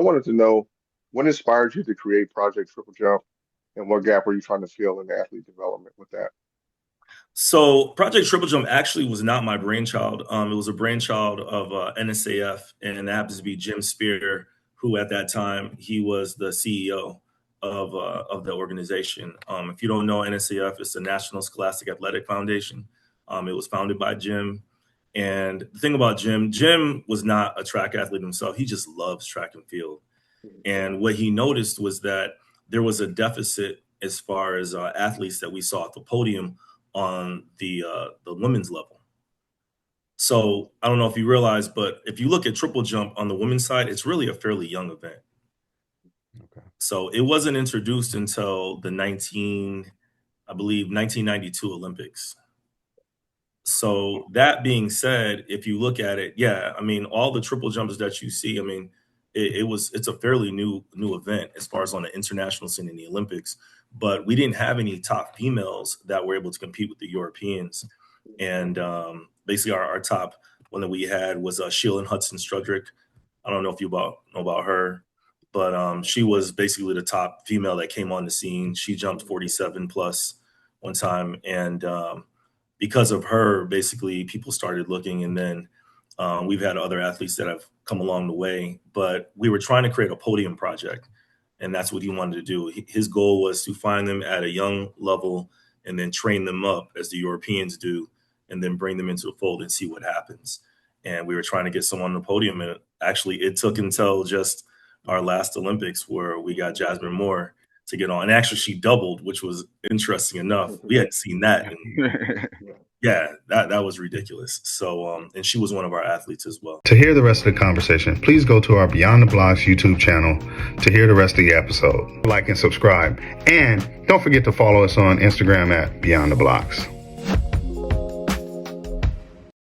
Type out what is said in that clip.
wanted to know what inspired you to create Project Triple Jump, and what gap were you trying to fill in athlete development with that? So Project Triple Jump actually was not my brainchild. It was a brainchild of NSAF, and that happens to be Jim Spear, who at that time he was the CEO of the organization. If you don't know NSAF, it's the National Scholastic Athletic Foundation. It was founded by Jim, and the thing about Jim was not a track athlete himself. He just loves track and field. And what he noticed was that there was a deficit as far as athletes that we saw at the podium on the women's level. So I don't know if you realize, but if you look at triple jump on the women's side, it's really a fairly young event. Okay. So it wasn't introduced until I believe 1992 Olympics. So that being said, if you look at it, yeah, I mean, all the triple jumpers that you see, I mean, it's a fairly new event as far as on the international scene in the Olympics. But we didn't have any top females that were able to compete with the Europeans. And basically, our top one that we had was Sheila Hudson Strudrick. I don't know if you know about her, but she was basically the top female that came on the scene. She jumped 47 plus one time, and because of her, basically people started looking, and then we've had other athletes that have come along the way. But we were trying to create a podium project, and that's what he wanted to do. His goal was to find them at a young level and then train them up as the Europeans do, and then bring them into the fold and see what happens. And we were trying to get someone on the podium, and actually it took until just our last Olympics where we got Jasmine Moore to get on. And actually she doubled, which was interesting enough. We hadn't seen that. And yeah, that was ridiculous. So, and she was one of our athletes as well. To hear the rest of the conversation, please go to our Beyond the Blocks YouTube channel to hear the rest of the episode. Like and subscribe. And don't forget to follow us on Instagram at Beyond the Blocks.